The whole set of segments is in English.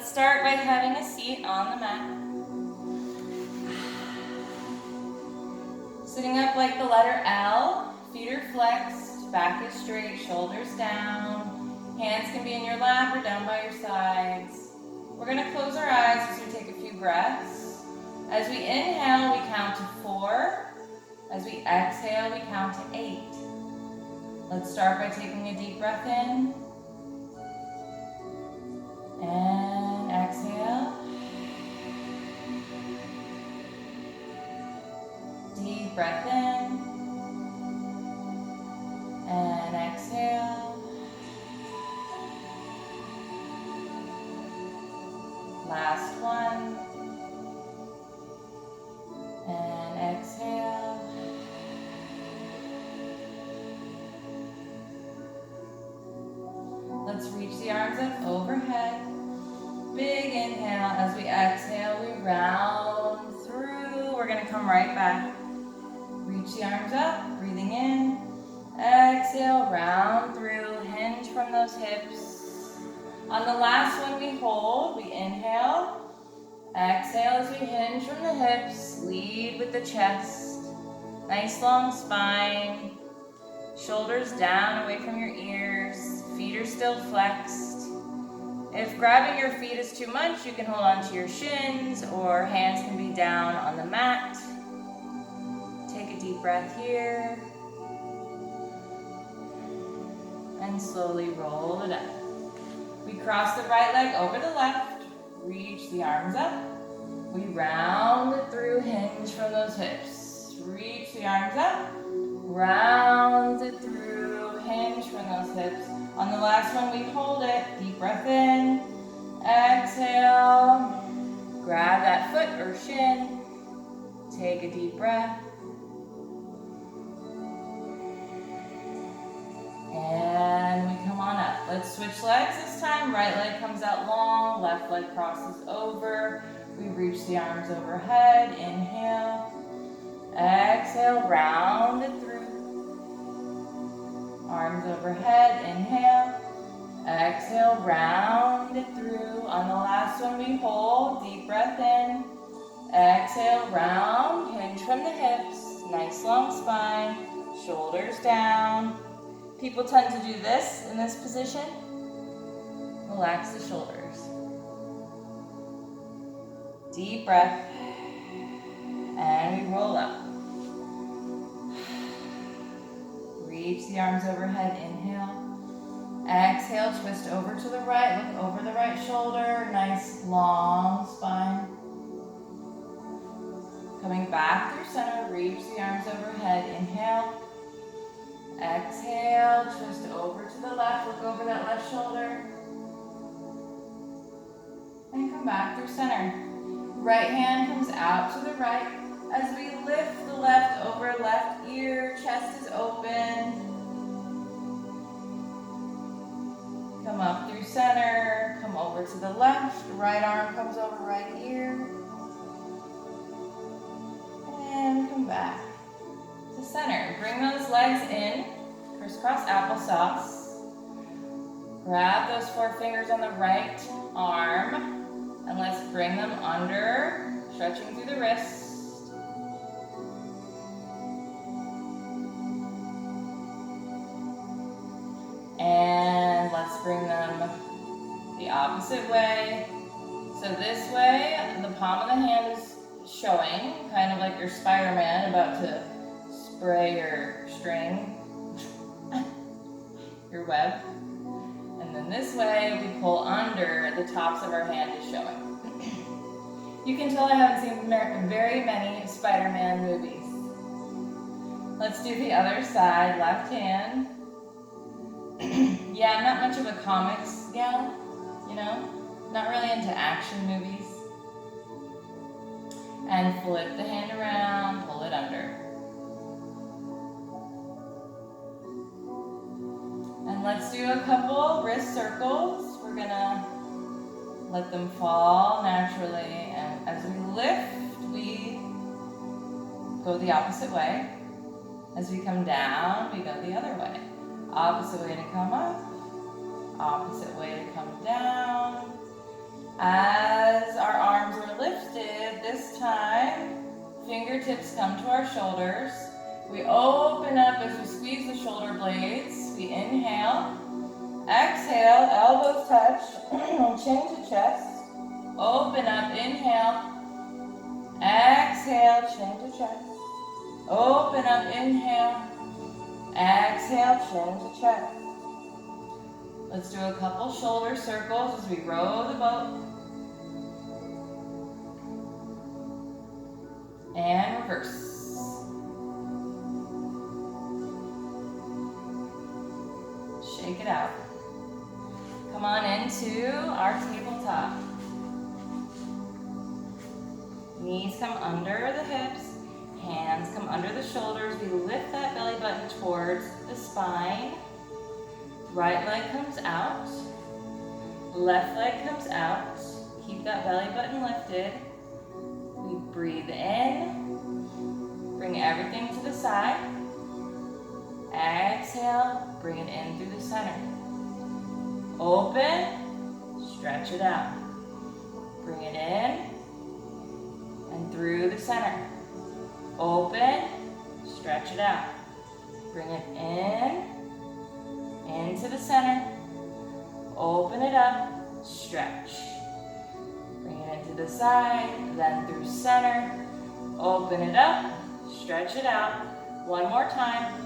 Let's start by having a seat on the mat. Sitting up like the letter L, feet are flexed, back is straight, shoulders down. Hands can be in your lap or down by your sides. We're going to close our eyes as we take a few breaths. As we inhale, we count to 4. As we exhale, we count to 8. Let's start by taking a deep breath in. And exhale. Deep breath in. And exhale. Last one. And exhale. Let's reach the arms up overhead. Big inhale. As we exhale, we round through. We're going to come right back. Reach the arms up, breathing in. Exhale, round through. Hinge from those hips. On the last one we hold, we inhale. Exhale as we hinge from the hips. Lead with the chest. Nice long spine. Shoulders down, away from your ears. Feet are still flexed. If grabbing your feet is too much, you can hold on to your shins or hands can be down on the mat. Take a deep breath here. And slowly roll it up. We cross the right leg over the left. Reach the arms up. We round it through, hinge from those hips. Reach the arms up. Round it through, hinge from those hips. On the last one, we hold it. Deep breath in. Exhale. Grab that foot or shin. Take a deep breath. And we come on up. Let's switch legs this time. Right leg comes out long. Left leg crosses over. We reach the arms overhead. Inhale. Exhale. Round it through. Arms overhead, inhale. Exhale, round it through. On the last one we hold, deep breath in. Exhale, round, hinge from the hips. Nice long spine, shoulders down. People tend to do this in this position. Relax the shoulders. Deep breath. And we roll up. Reach the arms overhead, inhale. Exhale, twist over to the right, look over the right shoulder, nice long spine. Coming back through center, reach the arms overhead, inhale. Exhale, twist over to the left, look over that left shoulder. And come back through center. Right hand comes out to the right. As we lift the left over left ear, chest is open. Come up through center, come over to the left, right arm comes over right ear. And come back to center. Bring those legs in, crisscross applesauce. Grab those 4 fingers on the right arm, and let's bring them under, stretching through the wrists. And let's bring them the opposite way. So this way, the palm of the hand is showing, kind of like your Spider-Man about to spray your string, your web. And then this way, we pull under, the tops of our hand is showing. You can tell I haven't seen very many Spider-Man movies. Let's do the other side, left hand. Yeah, I'm not much of a comics gal, you know, not really into action movies. And flip the hand around, pull it under. And let's do a couple wrist circles. We're gonna let them fall naturally. And as we lift, we go the opposite way. As we come down, we go the other way. Opposite way to come up, opposite way to come down. As our arms are lifted, this time, fingertips come to our shoulders. We open up as we squeeze the shoulder blades. We inhale. Exhale, elbows touch, chin to chest. Open up, inhale. Exhale, chin to chest. Open up, inhale. Exhale, chin to chest. Let's do a couple shoulder circles as we row the boat. And reverse. Shake it out. Come on into our tabletop. Knees come under the hips, hands come under the shoulders. We lift that belly button towards the spine. Right leg comes out, left leg comes out. Keep that belly button lifted. We breathe in, bring everything to the side. Exhale, bring it in through the center. Open, stretch it out. Bring it in and through the center. Open, stretch it out. Bring it in, into the center. Open it up, stretch. Bring it into the side, then through center. Open it up, stretch it out. One more time.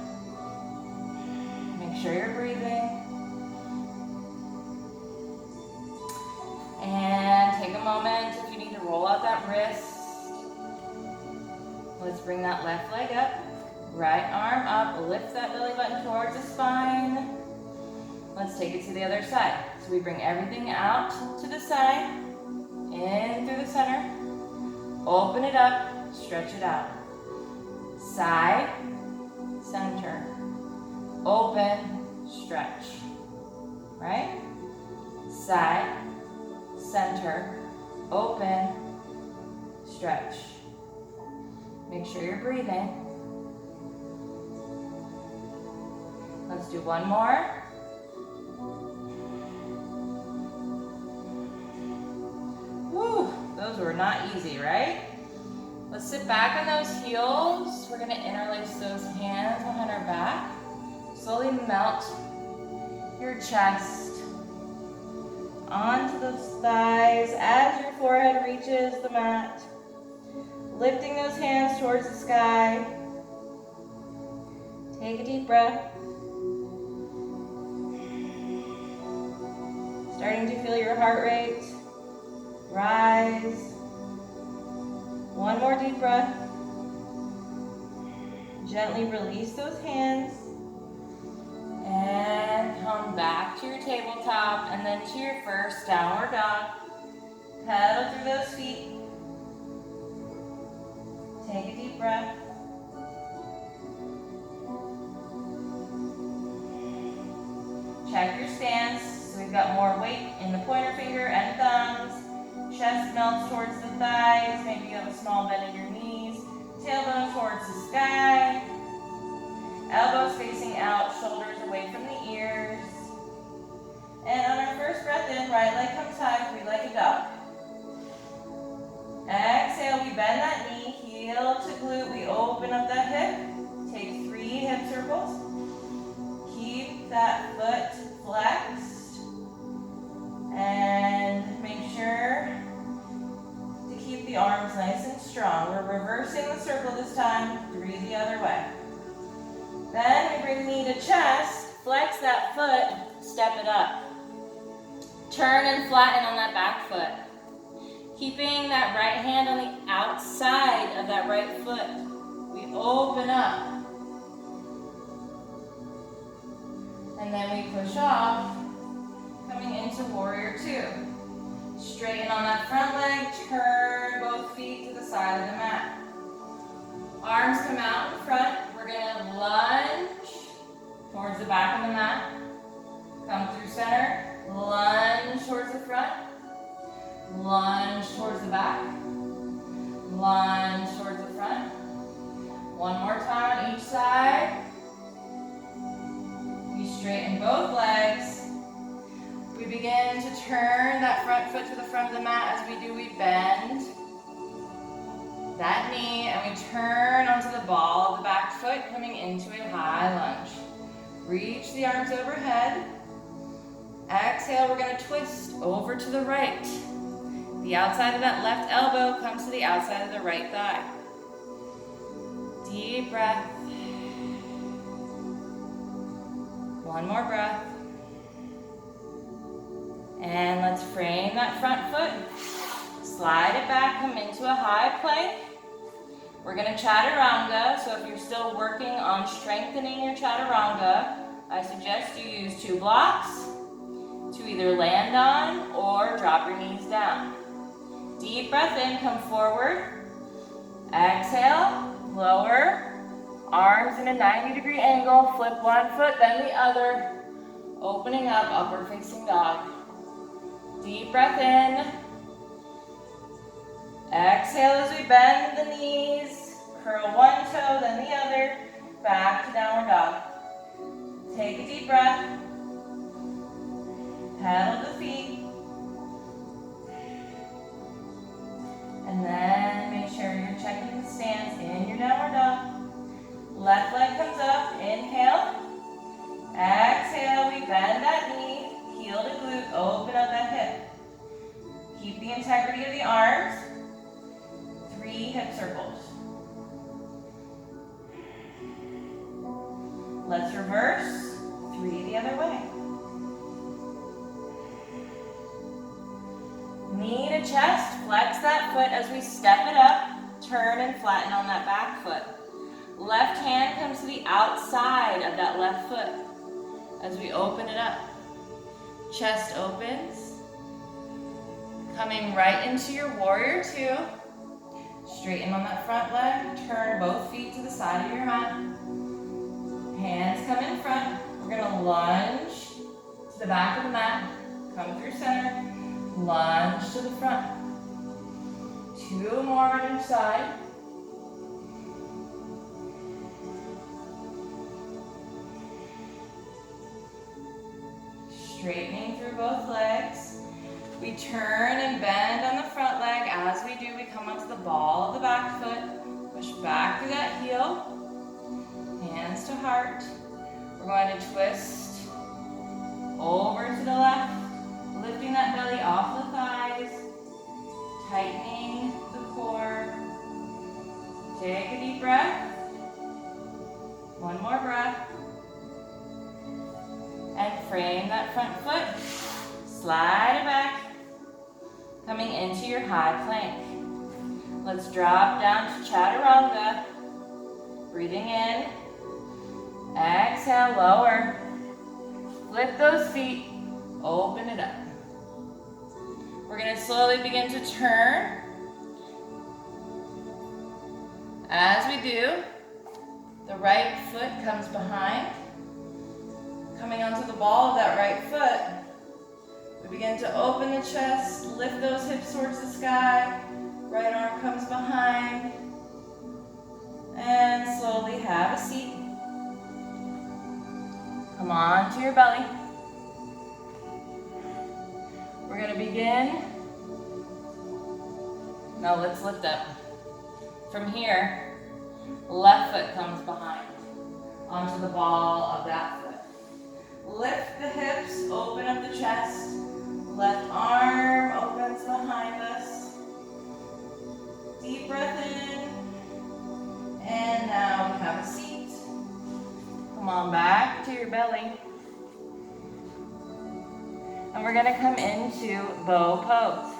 Make sure you're breathing. And take a moment if you need to roll out that wrist. Let's bring that left leg up. Right arm up, lift that belly button towards the spine. Let's take it to the other side. So we bring everything out to the side, in through the center. Open it up, stretch it out. Side, center. Open, stretch. Right? Side, center, open, stretch. Make sure you're breathing. Let's do one more. Woo, those were not easy, right? Let's sit back on those heels. We're gonna interlace those hands behind our back. Slowly melt your chest onto those thighs as your forehead reaches the mat. Lifting those hands towards the sky. Take a deep breath. Starting to feel your heart rate rise. One more deep breath. Gently release those hands. And come back to your tabletop and then to your first downward dog. Pedal through those feet. Take a deep breath. Check your stance. So we've got more weight in the pointer finger and thumbs. Chest melts towards the thighs. Maybe you have a small bend in your knees. Tailbone towards the sky. Elbows facing out, shoulders away from the ears. And on our first breath in, right leg comes high, three-legged dog. Exhale, we bend that knee, heel to glute. We open up that hip. Take 3 hip circles. Keep that foot flexed. And make sure to keep the arms nice and strong. We're reversing the circle this time, 3 the other way. Then we bring knee to chest, flex that foot, step it up. Turn and flatten on that back foot. Keeping that right hand on the outside of that right foot. We open up. And then we push off, coming into warrior 2. Straighten on that front leg, turn both feet to the side of the mat. Arms come out in front. We're gonna lunge towards the back of the mat. Come through center, lunge towards the front. Lunge towards the back. Lunge towards the front. One more time on each side. You straighten both legs. We begin to turn that front foot to the front of the mat. As we do, we bend that knee and we turn onto the ball of the back foot, coming into a high lunge. Reach the arms overhead. Exhale, we're gonna twist over to the right. The outside of that left elbow comes to the outside of the right thigh. Deep breath. One more breath. And let's frame that front foot. Slide it back, come into a high plank. We're gonna chaturanga, so if you're still working on strengthening your chaturanga, I suggest you use 2 blocks to either land on or drop your knees down. Deep breath in, come forward. Exhale, lower. Arms in a 90-degree angle, flip one foot, then the other. Opening up, upward facing dog. Deep breath in. Exhale as we bend the knees. Curl one toe, then the other. Back to downward dog. Take a deep breath. Pedal the feet. And then make sure you're checking the stance in your downward dog. Left leg comes up, inhale. Exhale, we bend that knee, heel to glute, open up that hip. Keep the integrity of the arms. 3 hip circles. Let's reverse, 3 the other way. Knee to chest, flex that foot as we step it up, turn and flatten on that back foot. Left hand comes to the outside of that left foot as we open it up. Chest opens. Coming right into your warrior 2. Straighten on that front leg. Turn both feet to the side of your mat. Hands come in front. We're going to lunge to the back of the mat. Come through center. Lunge to the front. 2 more on each side. Straightening through both legs. We turn and bend on the front leg. As we do, we come onto the ball of the back foot. Push back through that heel. Hands to heart. We're going to twist over to the left. Lifting that belly off the thighs. Tightening the core. Take a deep breath. One more breath. And frame that front foot. Slide it back. Coming into your high plank. Let's drop down to chaturanga. Breathing in. Exhale, lower. Flip those feet. Open it up. We're going to slowly begin to turn. As we do, the right foot comes behind. Coming onto the ball of that right foot, we begin to open the chest, lift those hips towards the sky. Right arm comes behind. And slowly have a seat. Come on to your belly. We're going to begin. Now let's lift up. From here, left foot comes behind onto the ball of that foot. Lift the hips, open up the chest. Left arm opens behind us. Deep breath in. And now we have a seat. Come on back to your belly. And we're going to come into bow pose.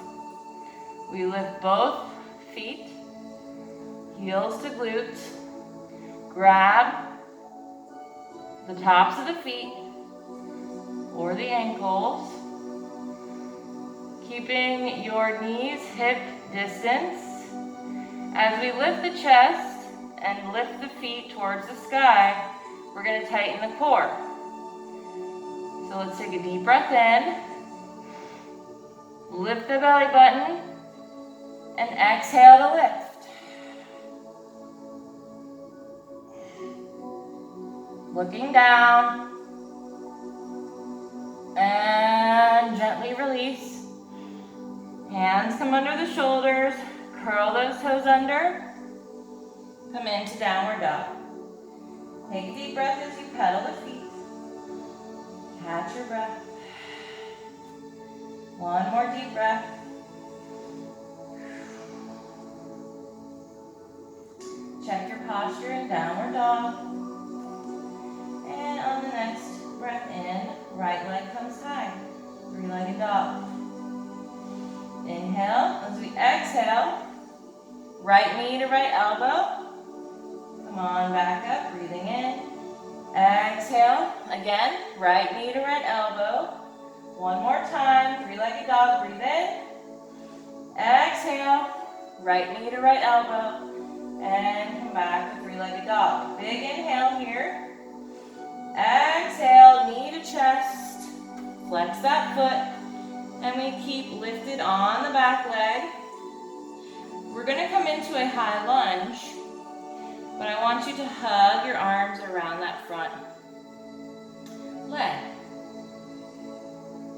We lift both feet, heels to glutes. Grab the tops of the feet or the ankles, keeping your knees hip distance. As we lift the chest and lift the feet towards the sky, we're going to tighten the core. So let's take a deep breath in, lift the belly button, and exhale to lift. Looking down, and come under the shoulders. Curl those toes under. Come into downward dog. Take a deep breath as you pedal the feet. Catch your breath. One more deep breath. Check your posture in downward dog. And on the next breath in, right leg comes high. Three-legged dog. Inhale. As we exhale, right knee to right elbow. Come on, back up, breathing in. Exhale, again, right knee to right elbow. One more time, three-legged dog, breathe in. Exhale, right knee to right elbow. And come back to three-legged dog. Big inhale here. Exhale, knee to chest. Flex that foot. And we keep lifted on the back leg. We're gonna come into a high lunge, but I want you to hug your arms around that front leg.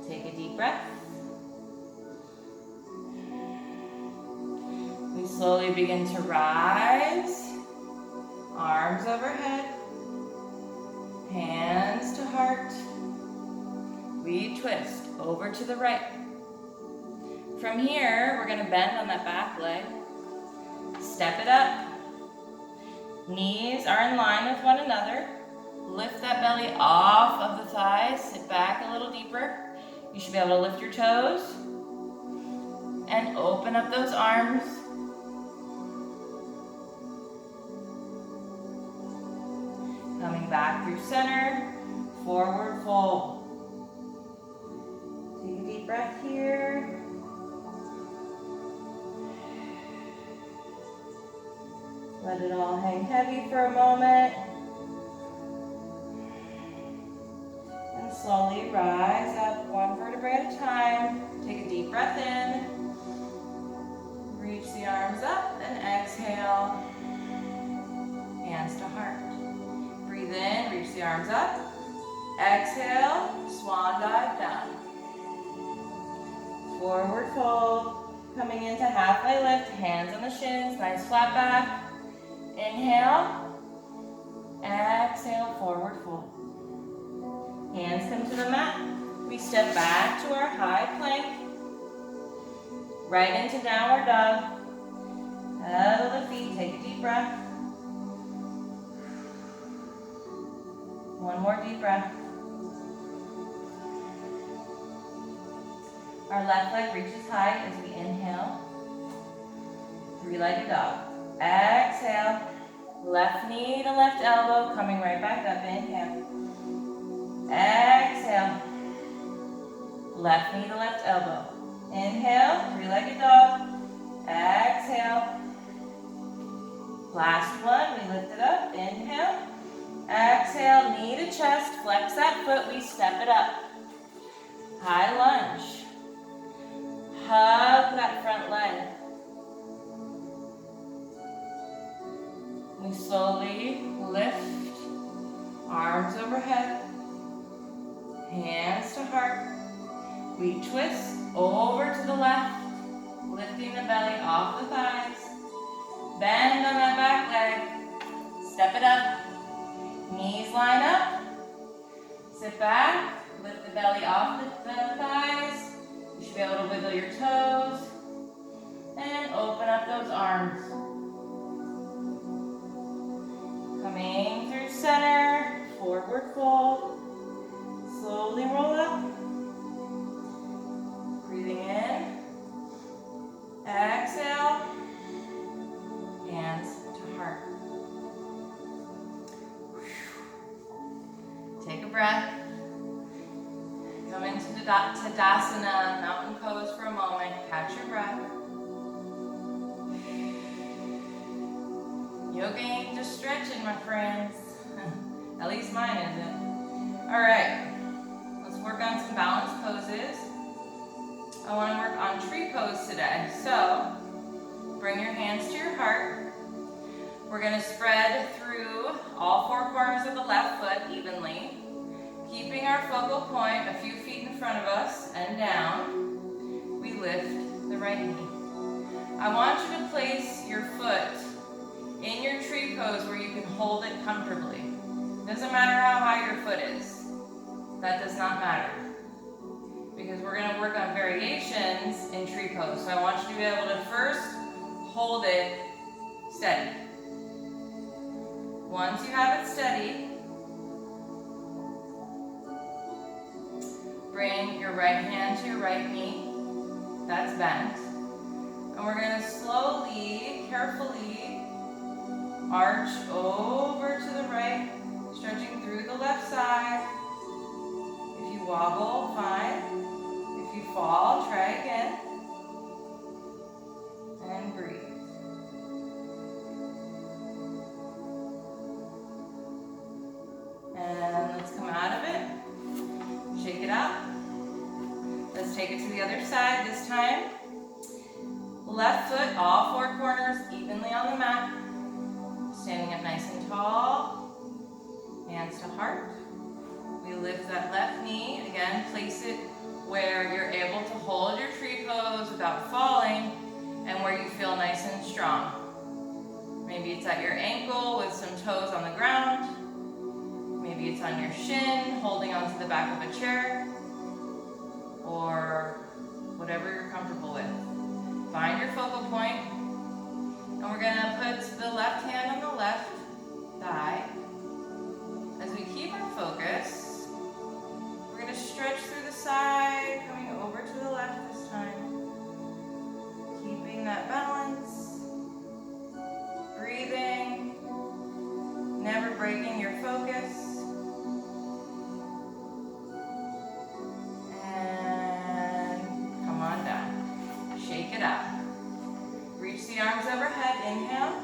Take a deep breath. We slowly begin to rise. Arms overhead. Hands to heart. We twist over to the right. From here, we're gonna bend on that back leg. Step it up. Knees are in line with one another. Lift that belly off of the thighs. Sit back a little deeper. You should be able to lift your toes. And open up those arms. Coming back through center. Forward fold. Take a deep breath here. Let it all hang heavy for a moment. And slowly rise up one vertebrae at a time. Take a deep breath in. Reach the arms up and exhale. Hands to heart. Breathe in, reach the arms up. Exhale, swan dive down. Forward fold. Coming into halfway lift, hands on the shins, nice flat back. Inhale, exhale, forward fold. Hands come to the mat. We step back to our high plank. Right into downward dog. Pedal the feet, take a deep breath. One more deep breath. Our left leg reaches high as we inhale. Three-legged dog. Exhale. Left knee to left elbow, coming right back up. Inhale. Exhale. Left knee to left elbow. Inhale, three-legged dog. Exhale. Last one, we lift it up. Inhale. Exhale, knee to chest. Flex that foot, we step it up. High lunge. Hug that front leg. We slowly lift, arms overhead, hands to heart. We twist over to the left, lifting the belly off the thighs. Bend on that back leg, step it up, knees line up. Sit back, lift the belly off the thighs. You should be able to wiggle your toes and open up those arms. Coming through center, forward fold. Slowly roll up. Breathing in. Exhale. Hands to heart. Take a breath. Come into Tadasana, mountain pose for a moment. Catch your breath. Yoga ain't just stretching, my friends. At least mine isn't. All right, let's work on some balance poses. I want to work on tree pose today. So, bring your hands to your heart. We're going to spread through all four corners of the left foot evenly, keeping our focal point a few feet in front of us and down. We lift the right knee. I want you to place your foot in your tree pose where you can hold it comfortably. Doesn't matter how high your foot is. That does not matter. Because we're going to work on variations in tree pose. So I want you to be able to first hold it steady. Once you have it steady, bring your right hand to your right knee. That's bent. And we're going to slowly, carefully arch over to the right, stretching through the left side. If you wobble, fine. If you fall, try again. And breathe. And let's come out of it. Shake it out. Let's take it to the other side this time. Left foot, all four corners, evenly on the mat. Standing up nice and tall. Hands to heart. We lift that left knee. Again, place it where you're able to hold your tree pose without falling and where you feel nice and strong. Maybe it's at your ankle with some toes on the ground. Maybe it's on your shin, holding onto the back of a chair, or whatever you're comfortable with. Find your focal point, and we're going to put the left hand on the left thigh. As we keep our focus, we're going to stretch through the side, coming over to the left this time. Keeping that balance, breathing, never breaking your focus. Reach the arms overhead, inhale.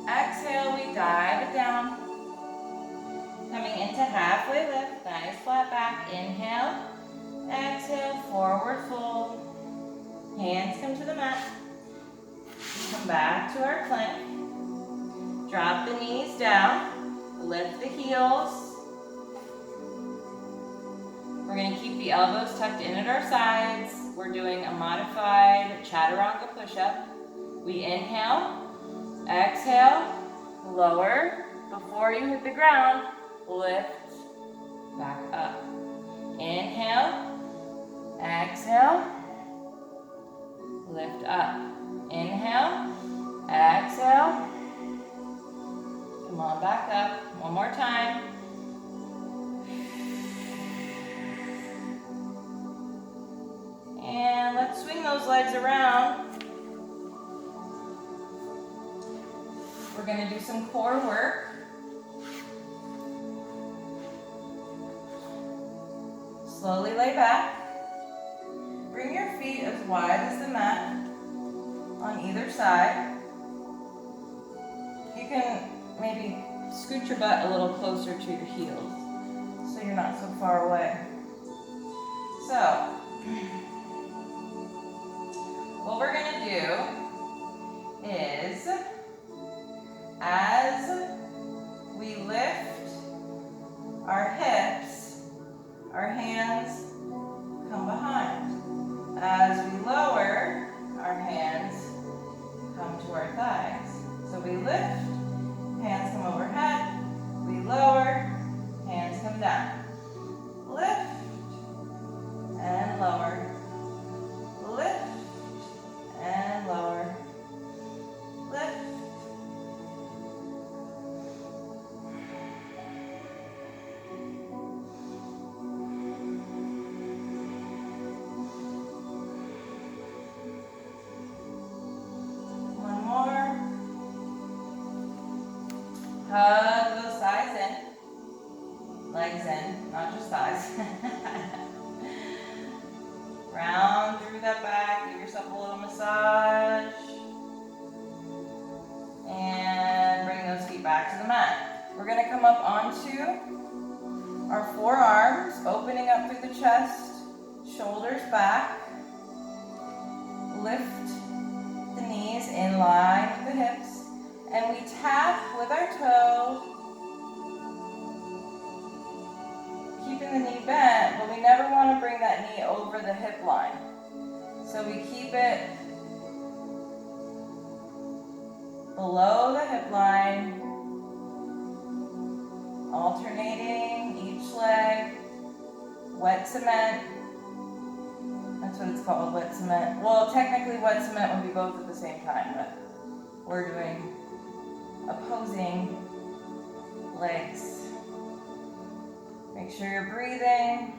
Exhale, we dive it down. Coming into halfway lift, nice flat back. Inhale, exhale, forward fold. Hands come to the mat. Come back to our plank. Drop the knees down, lift the heels. We're going to keep the elbows tucked in at our sides. We're doing a modified chaturanga push-up. We inhale, exhale, lower. Before you hit the ground, lift back up. Inhale, exhale, lift up. Inhale, exhale. Come on back up. One more time. And let's swing those legs around. We're going to do some core work. Slowly lay back. Bring your feet as wide as the mat on either side. You can maybe scoot your butt a little closer to your heels so you're not so far away. So, what we're going to do is, as we lift our hips, our hands come behind. As we lower, our hands come to our thighs. So we lift, hands come overhead. We lower, hands come down. Lift and lower. Lift and lower. Lift. One more. Hug those thighs in. Legs in, not just thighs. Round through that back, give yourself a little massage. And bring those feet back to the mat. We're going to come up onto our forearms, opening up through the chest, shoulders back. Lift the knees in line with the hips. And we tap with our toe, keeping the knee bent, but we never want to bring that knee over the hip line. So we keep it below the hip line, alternating each leg, wet cement. That's what it's called, wet cement. Well, technically wet cement would be both at the same time, but we're doing opposing legs. Make sure you're breathing.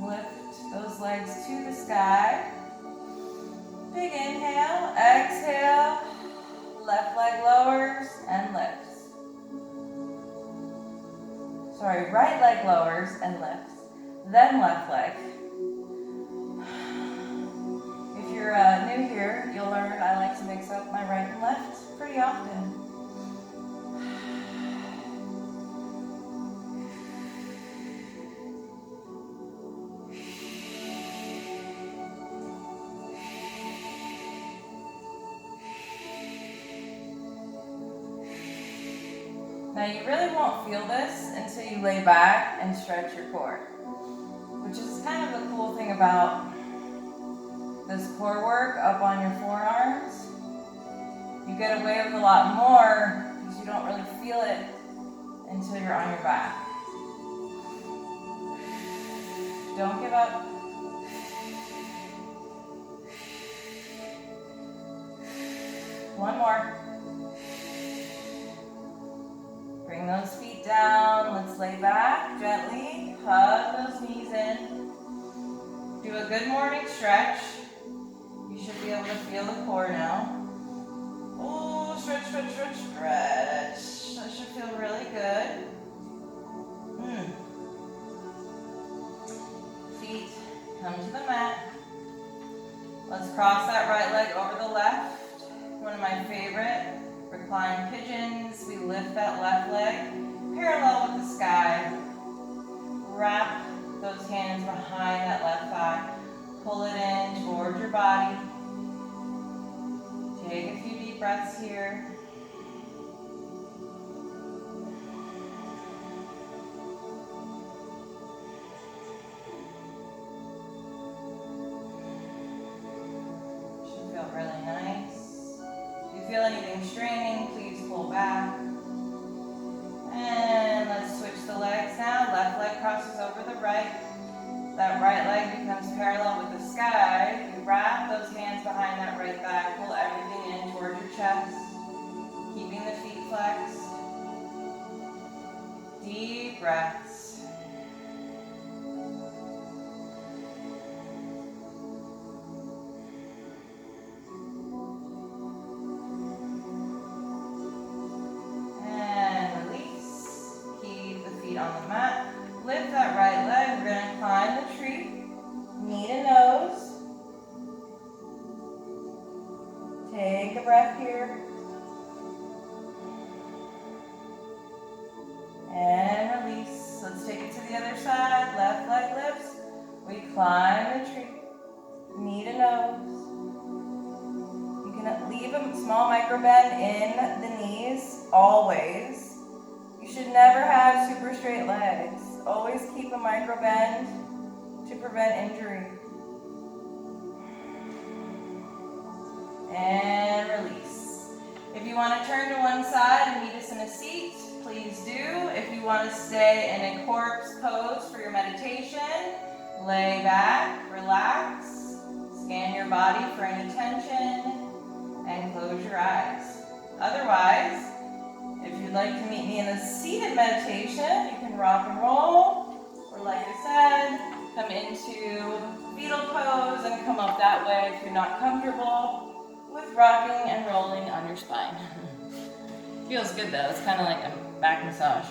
Lift those legs to the sky. Big inhale, exhale, left leg lowers and lifts. Sorry, right leg lowers and lifts, then left leg. If you're new here, you'll learn I like to mix up my right and left pretty often. Now you really won't feel this until you lay back and stretch your core, which is kind of the cool thing about this core work up on your forearms. You get away with a lot more because you don't really feel it until you're on your back. Don't give up. One more. Bring those feet down. Let's lay back gently. Hug those knees in. Do a good morning stretch. You should be able to feel the core now. Oh, stretch, stretch, stretch, stretch. That should feel really good. Feet come to the mat. Let's cross that right leg over the left. One of my favorite. Recline pigeons. We lift that left leg parallel with the sky. Wrap those hands behind that left thigh. Pull it in towards your body. Take a few deep breaths here. Should feel really nice. If you feel anything straining, please pull back. And let's switch the legs now. Left leg crosses over the right. That right leg becomes parallel with the sky. You wrap those hands behind that right thigh. Pull everything in toward your chest. Keeping the feet flexed. Deep breaths. On the mat. Lift that right leg. We're going to climb the tree. Knee to nose. Take a breath here. And release. Let's take it to the other side. Left leg lifts. We climb the tree. Knee to nose. You can leave a small micro bend in the knees, always. You should never have super straight legs. Always keep a micro bend to prevent injury. And release. If you want to turn to one side and meet us in a seat, please do. If you want to stay in a corpse pose for your meditation, lay back, relax, scan your body for any tension, and close your eyes. Otherwise, if you'd like to meet me in a seated meditation, you can rock and roll, or like I said, come into fetal pose and come up that way if you're not comfortable with rocking and rolling on your spine. Feels good though, it's kind of like a back massage.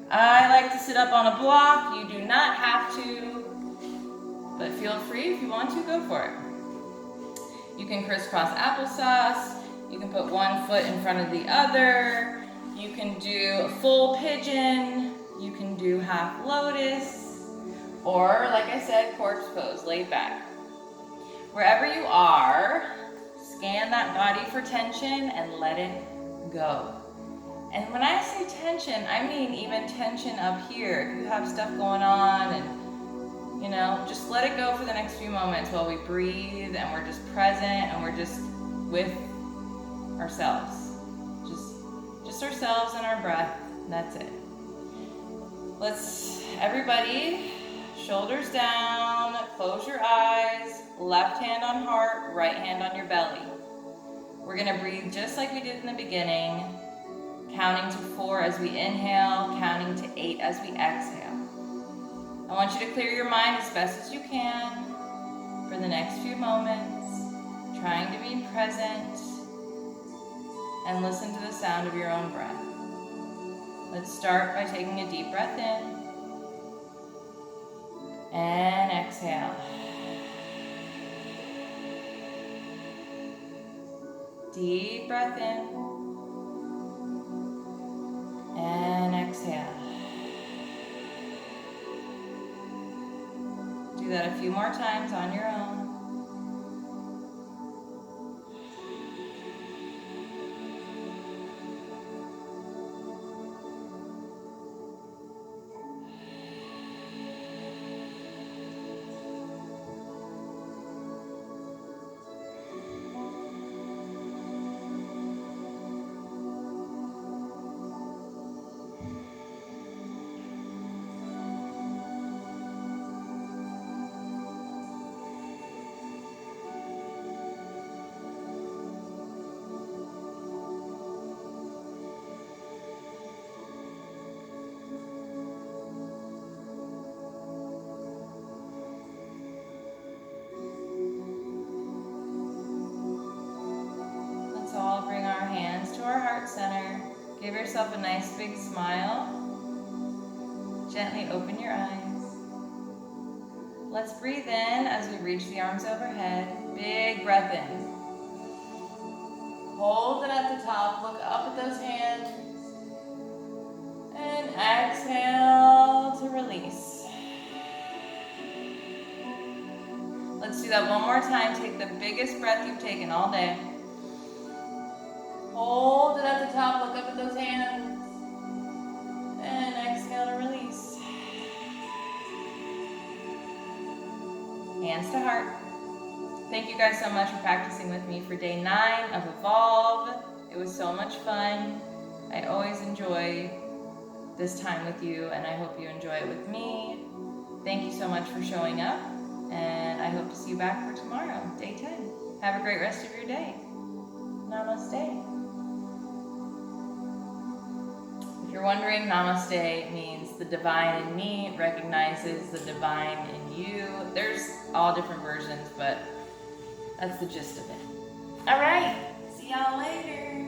I like to sit up on a block. You do not have to, but feel free if you want to, go for it. You can crisscross applesauce. You can put one foot in front of the other. You can do a full pigeon. You can do half lotus. Or, like I said, corpse pose, laid back. Wherever you are, scan that body for tension and let it go. And when I say tension, I mean even tension up here. If you have stuff going on and, you know, just let it go for the next few moments while we breathe and we're just present and we're just with ourselves. Just ourselves and our breath. That's it. Let's, everybody, shoulders down, close your eyes, left hand on heart, right hand on your belly. We're gonna breathe just like we did in the beginning, counting to 4 as we inhale, counting to 8 as we exhale. I want you to clear your mind as best as you can for the next few moments, trying to be present and listen to the sound of your own breath. Let's start by taking a deep breath in and exhale. Deep breath in and exhale. Do that a few more times on your own. Center. Give yourself a nice big smile. Gently open your eyes. Let's breathe in as we reach the arms overhead. Big breath in. Hold it at the top. Look up at those hands. And exhale to release. Let's do that one more time. Take the biggest breath you've taken all day. Hold it at the top, look up at those hands, and exhale to release. Hands to heart. Thank you guys so much for practicing with me for day 9 of Evolve. It was so much fun. I always enjoy this time with you, and I hope you enjoy it with me. Thank you so much for showing up, and I hope to see you back for tomorrow, day 10. Have a great rest of your day. Namaste. If you're wondering, Namaste means the divine in me recognizes the divine in you. There's all different versions, but that's the gist of it. All right, see y'all later.